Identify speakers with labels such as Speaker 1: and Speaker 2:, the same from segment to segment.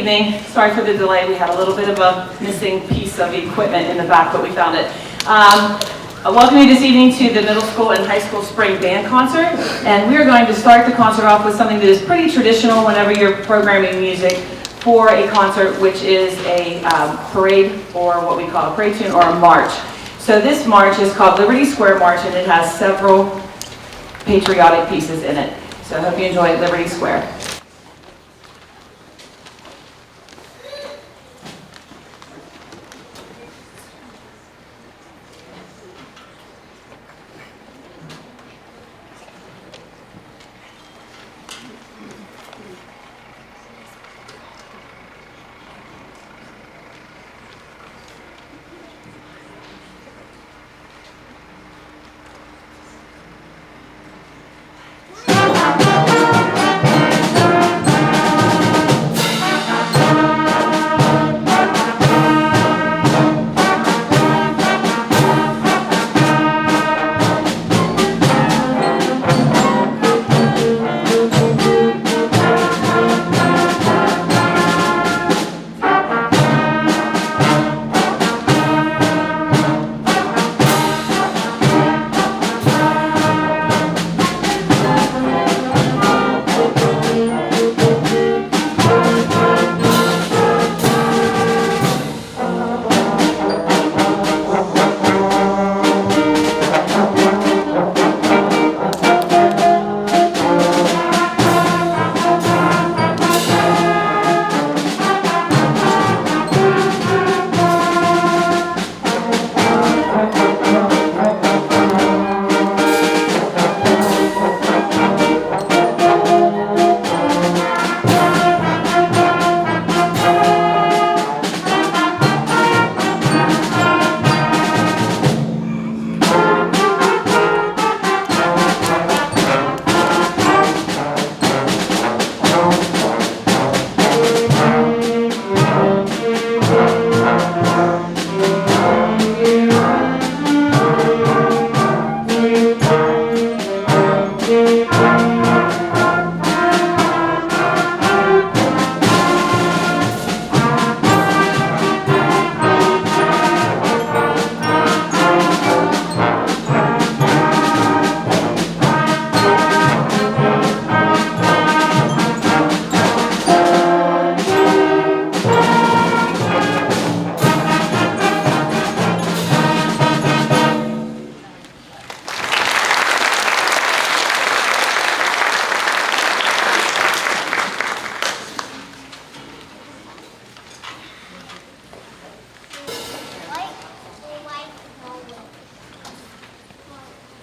Speaker 1: evening. Sorry for the delay. We had a little bit of a missing piece of equipment in the back, but we found it. Welcome you this evening to the middle school and high school spring band concert. And we are going to start the concert off with something that is pretty traditional whenever you're programming music for a concert, which is a parade, or what we call a parade tune, or a march. So this march is called Liberty Square March, and it has several patriotic pieces in it. So I hope you enjoy Liberty Square.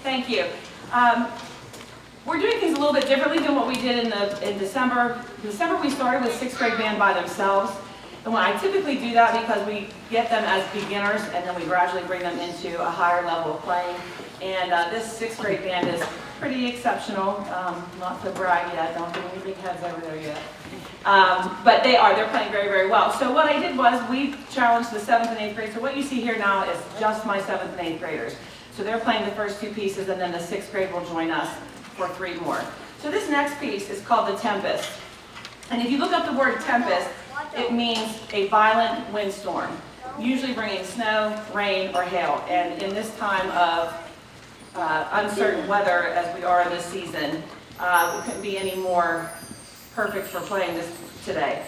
Speaker 1: Thank you. We're doing things a little bit differently than what we did in December. In December we started with sixth grade band by themselves. And when I typically do that because we get them as beginners and then we gradually bring them into a higher level of playing. And this sixth grade band is pretty exceptional. Not to brag yet, don't give me big heads over there yet. But they're playing very, very well. So what I did was we challenged the 7th and 8th grade. So what you see here now is just my 7th and 8th graders. So they're playing the first two pieces, and then the 6th grade will join us for 3 more. So this next piece is called The Tempest. And if you look up the word tempest, it means a violent windstorm, usually bringing snow, rain, or hail. And in this time of uncertain weather, as we are this season, it couldn't be any more perfect for playing this today.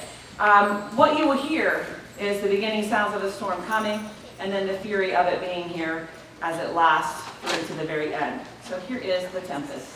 Speaker 1: What you will hear is the beginning sounds of the storm coming, and then the fury of it being here as it lasts through to the very end. So here is The Tempest.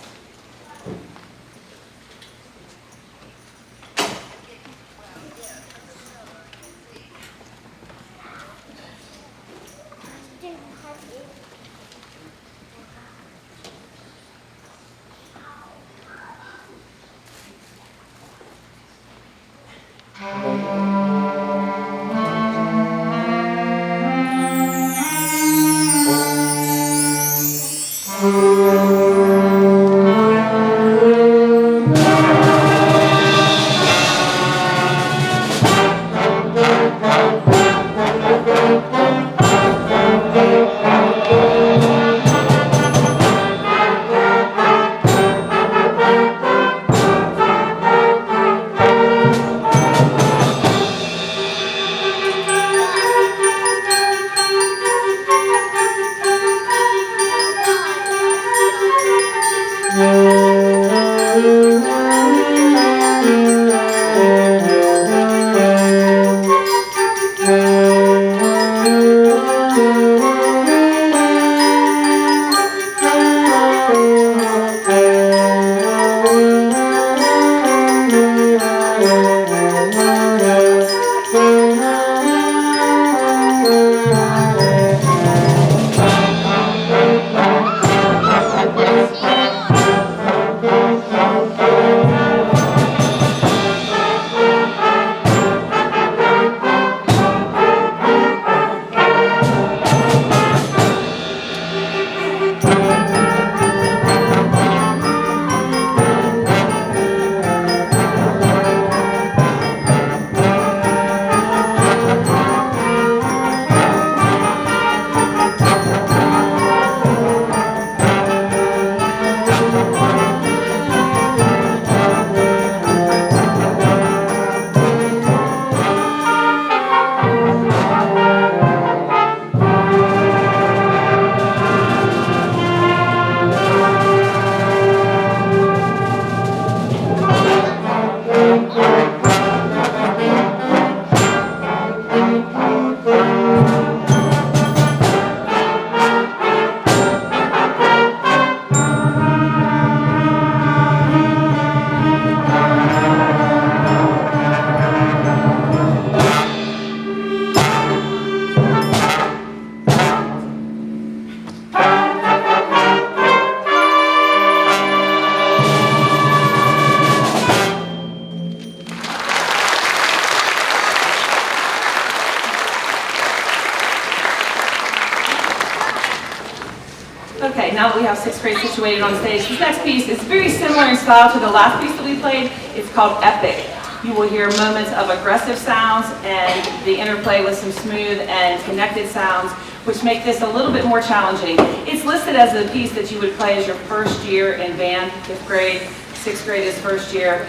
Speaker 1: Okay, now that we have sixth grade situated on stage, this next piece is very similar in style to the last piece that we played. It's called Epic. You will hear moments of aggressive sounds and the interplay with some smooth and connected sounds, which make this a little bit more challenging. It's listed as a piece that you would play as your first year in band, fifth grade, sixth grade is first year.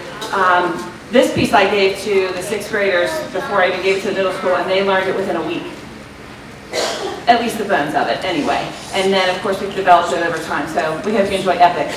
Speaker 1: This piece I gave to the sixth graders before I even gave it to the middle school, and they learned it within a week. At least the bones of it, anyway. And then, of course, we've developed it over time. So we hope you enjoy Epic.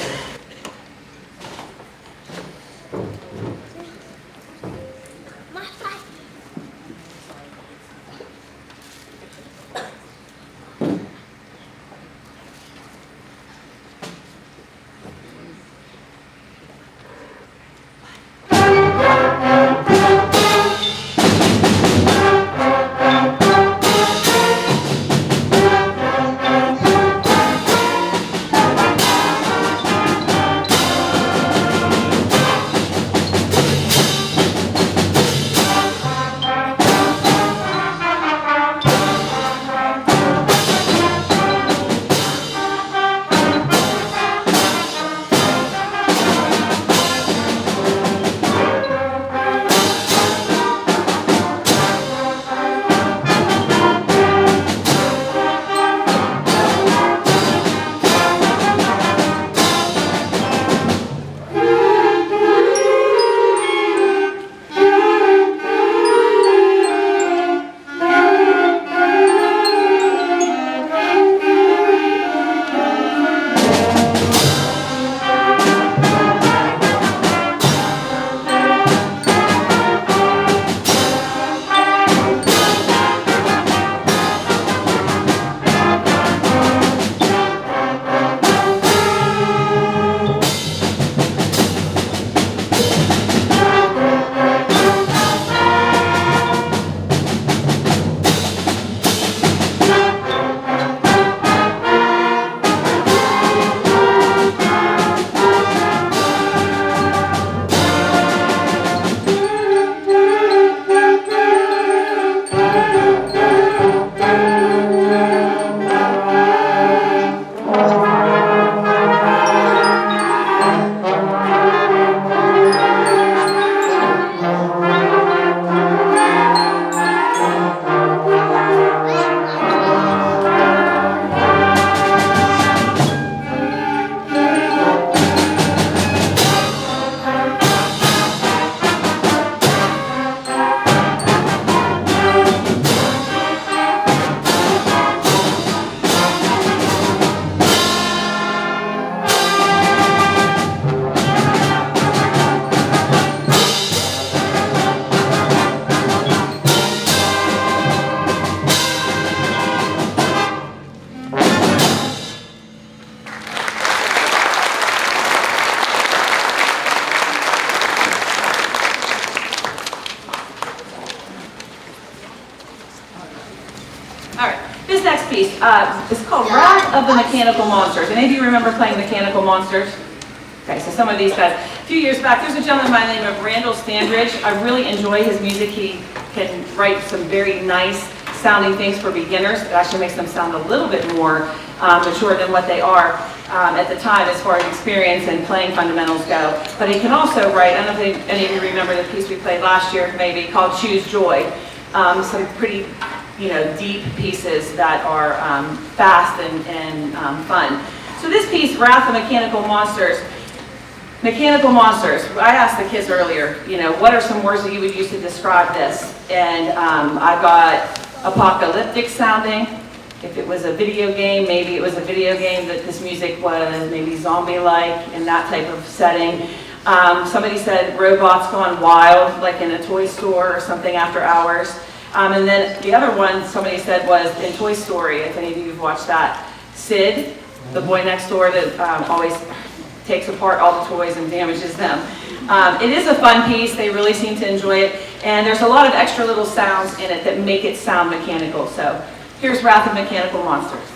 Speaker 1: It's called Wrath of the Mechanical Monsters. Any of you remember playing Mechanical Monsters? Okay, so some of these guys. A few years back, there's a gentleman by the name of Randall Standridge. I really enjoy his music. He can write some very nice sounding things for beginners. It actually makes them sound a little bit more mature than what they are at the time as far as experience and playing fundamentals go. But he can also write, I don't know if any of you remember the piece we played last year, maybe, called Choose Joy. Some pretty deep pieces that are fast and fun. So this piece, Wrath of Mechanical Monsters. Mechanical monsters. I asked the kids earlier, what are some words that you would use to describe this? And I got apocalyptic sounding. If it was a video game, maybe it was a video game that this music was maybe zombie-like in that type of setting. Somebody said robots gone wild, like in a toy store or something after hours. And then the other one somebody said was in Toy Story, if any of you have watched that, Sid, the boy next door that always takes apart all the toys and damages them. It is a fun piece. They really seem to enjoy it. And there's a lot of extra little sounds in it that make it sound mechanical. So here's Wrath of Mechanical Monsters.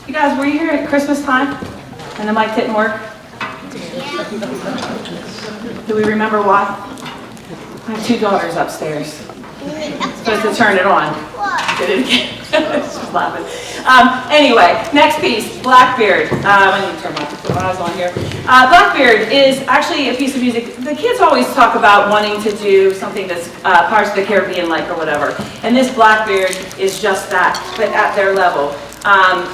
Speaker 1: You guys, were you here at Christmas time? And the mic didn't work? Do we remember why? I have two daughters upstairs. Supposed to turn it on. Did it again. She's laughing. Anyway, next piece, Blackbeard. I need to turn my eyes on here. Blackbeard is actually a piece of music. The kids always talk about wanting to do something that's Pirates of the Caribbean-like or whatever. And this Blackbeard is just that, but at their level.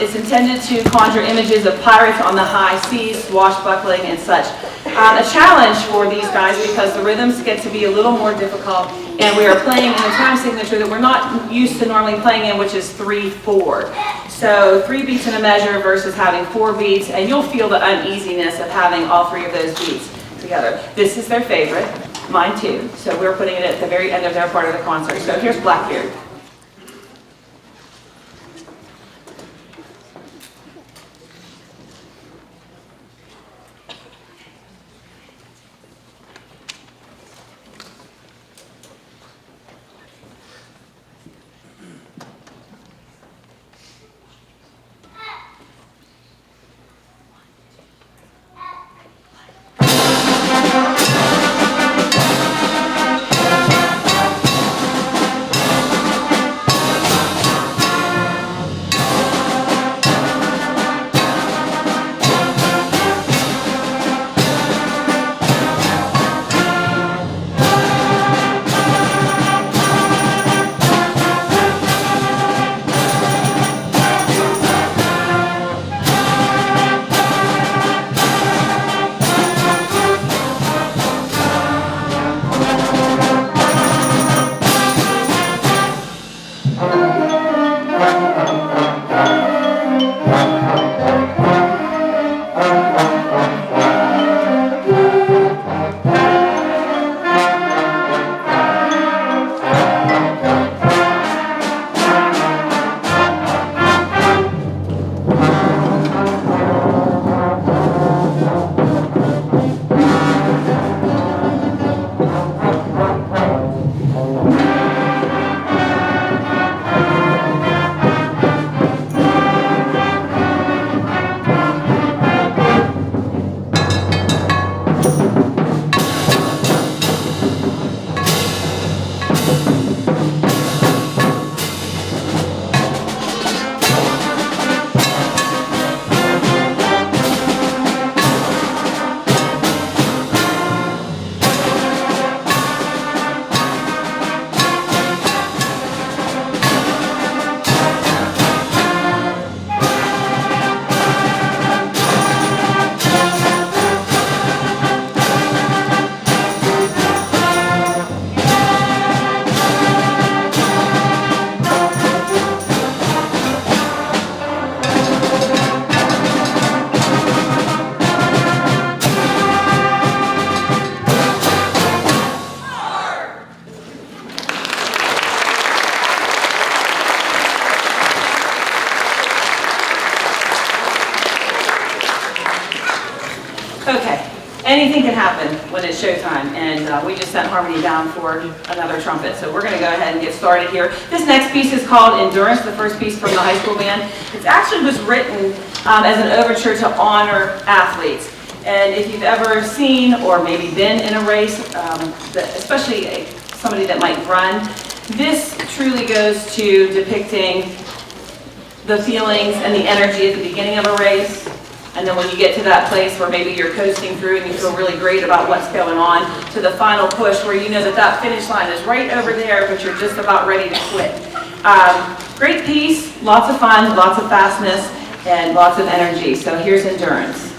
Speaker 1: It's intended to conjure images of pirates on the high seas, swashbuckling and such. A challenge for these guys because the rhythms get to be a little more difficult, and we are playing in a time signature that we're not used to normally playing in, which is 3/4. So 3 beats in a measure versus having 4 beats, and you'll feel the uneasiness of having all 3 of those beats together. This is their favorite, mine too, so we're putting it at the very end of their part of the concert. So here's Blackbeard. anything can happen when it's showtime, and we just sent Harmony down for another trumpet. So we're going to go ahead and get started here. This next piece is called Endurance, the first piece from the high school band. It actually was written as an overture to honor athletes. And if you've ever seen or maybe been in a race, especially somebody that might run, this truly goes to depicting the feelings and the energy at the beginning of a race. And then when you get to that place where maybe you're coasting through and you feel really great about what's going on, to the final push where you know that that finish line is right over there, but you're just about ready to quit. Great piece, lots of fun, lots of fastness, and lots of energy. So here's Endurance.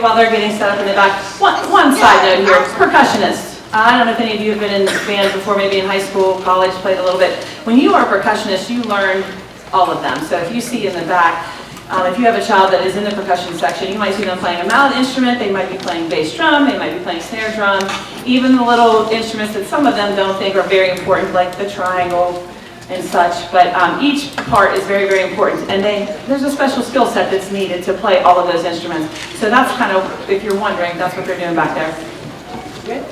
Speaker 1: while they're getting set up in the back, one side note here, percussionists. I don't know if any of you have been in bands before, maybe in high school, college, played a little bit. When you are a percussionist, you learn all of them. So if you see in the back, if you have a child that is in the percussion section, you might see them playing a mallet instrument, they might be playing bass drum, they might be playing snare drum, even the little instruments that some of them don't think are very important, like the triangle and such, but each part is very, very important, and there's a special skill set that's needed to play all of those instruments. So that's kind of, if you're wondering, that's what they're doing back there. Good?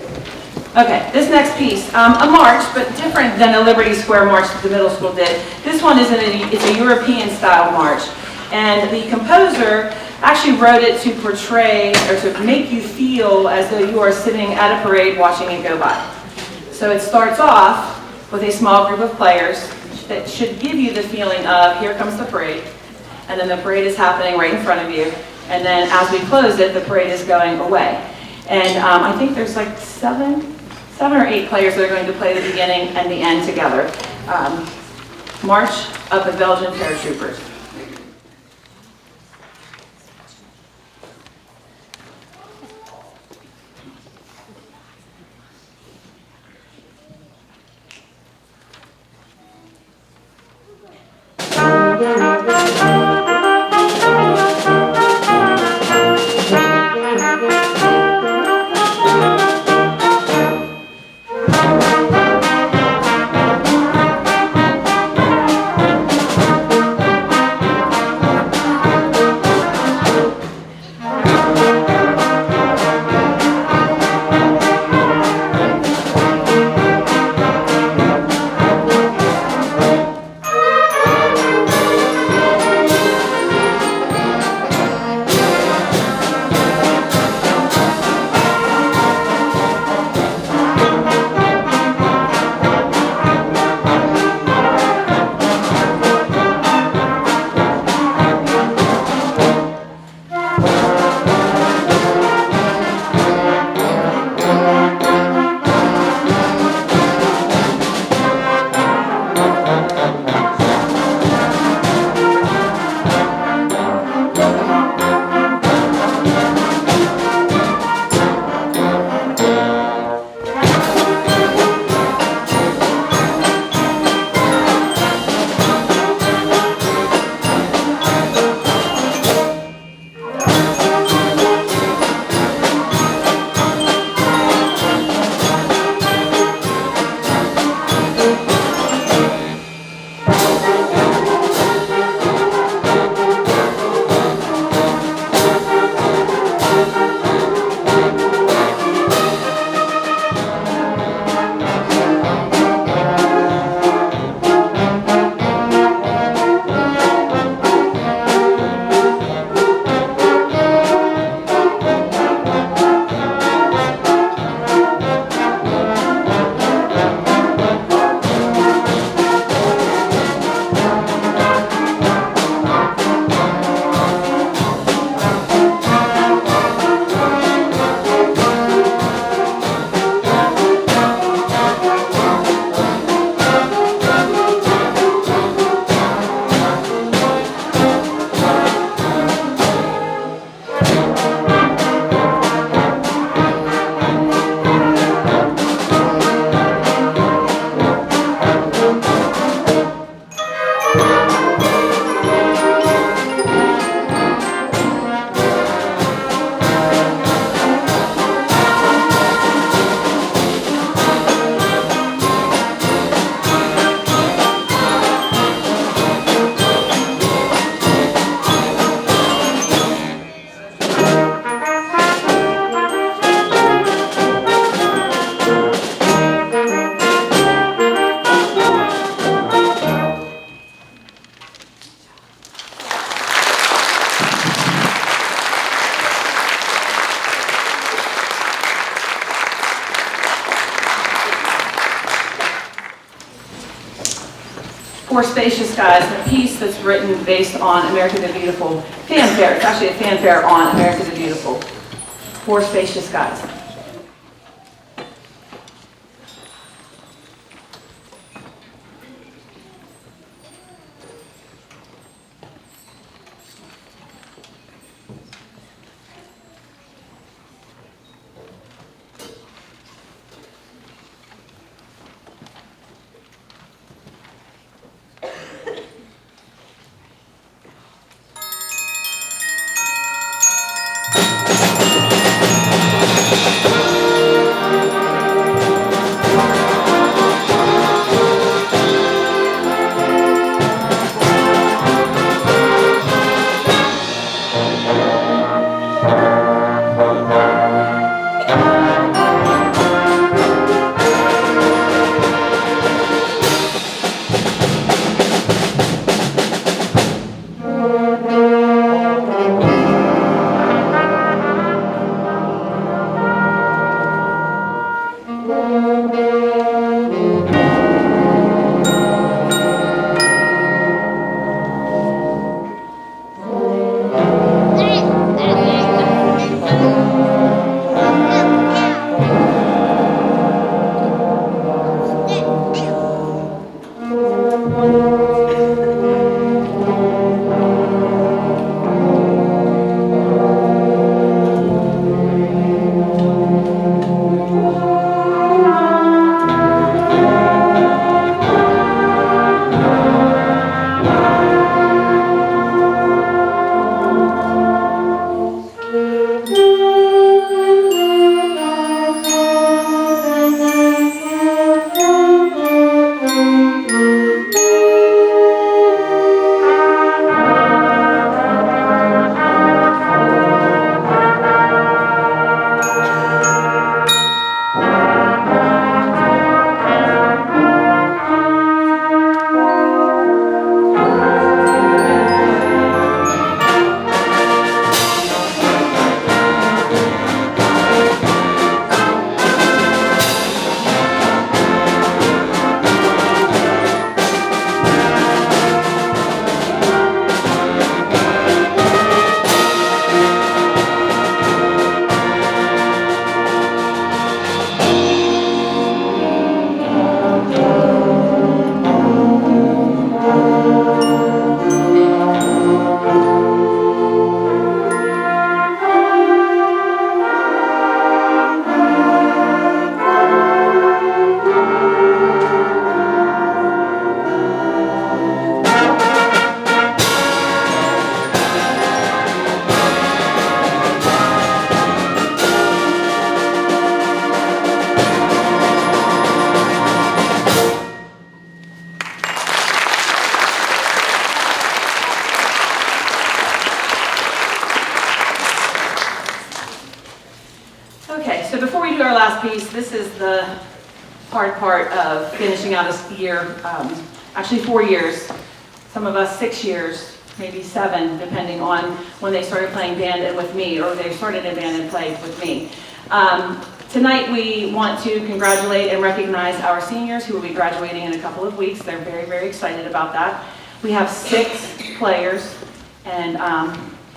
Speaker 1: Okay, this next piece, a march, but different than the Liberty Square march that the middle school did. This one is it's a European-style march, and the composer actually wrote it to portray, or to make you feel as though you are sitting at a parade watching it go by. So it starts off with a small group of players that should give you the feeling of, here comes the parade, and then the parade is happening right in front of you, and then as we close it, the parade is going away. And I think there's like seven or eight players that are going to play the beginning and the end together. March of the Belgian Paratroopers. For Spacious Skies, a piece that's written based on America the Beautiful fanfare. It's actually a fanfare on America the Beautiful. For Spacious Skies. part of finishing out a year, actually 4 years, some of us 6 years, maybe 7, depending on when they started playing band and with me, or they started in band and played with me. Tonight we want to congratulate and recognize our seniors who will be graduating in a couple of weeks. They're very, very excited about that. We have 6 players, and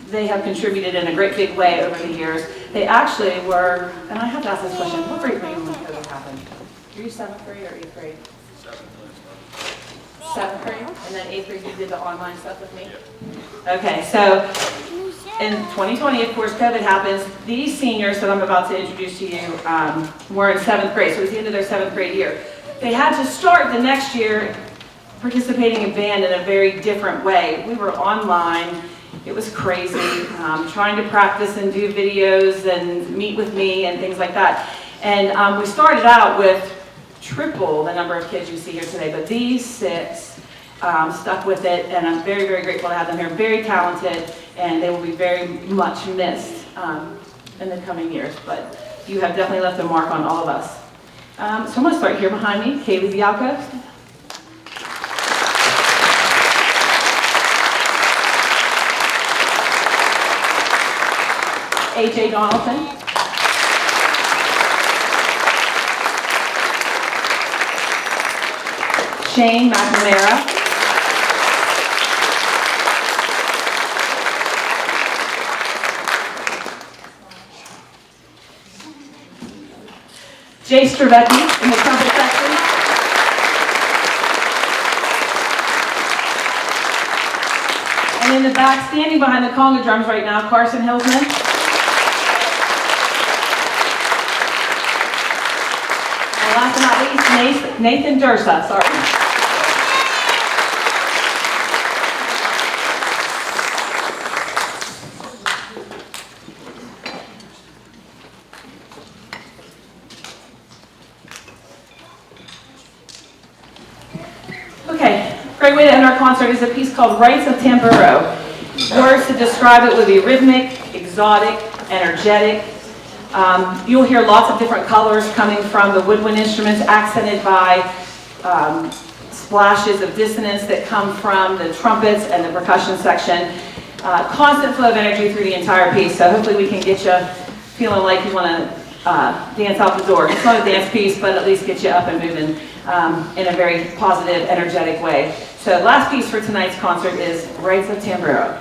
Speaker 1: they have contributed in a great big way over the years. They actually were, and I have to ask this question, what grade were you when COVID happened? Were you 7th grade or 8th grade? 7th grade, and then 8th grade you did the online stuff with me? Okay, so in 2020, of course, COVID happens. These seniors that I'm about to introduce to you were in 7th grade, so it was the end of their 7th grade year. They had to start the next year participating in band in a very different way. We were online. It was crazy, trying to practice and do videos and meet with me and things like that. And we started out with triple the number of kids you see here today, but these 6 stuck with it, and I'm very, very grateful to have them here. Very talented, and they will be very much missed in the coming years, but you have definitely left a mark on all of us. So I'm going to start here behind me, Kaylee Bialko. A.J. Donaldson. Shane McNamara. Jay Stravecki in the trumpet section. And in the back, standing behind the conga drums right now, Carson Hillsman. And last but not least, Nathan Dursa, sorry. Okay, great way to end our concert is a piece called Rites of Tamburo. Words to describe it would be rhythmic, exotic, energetic. You'll hear lots of different colors coming from the woodwind instruments, accented by splashes of dissonance that come from the trumpets and the percussion section. Constant flow of energy through the entire piece, so hopefully we can get you feeling like you want to dance out the door. It's not a dance piece, but at least get you up and moving in a very positive, energetic way. So last piece for tonight's concert is Rites of Tamburo.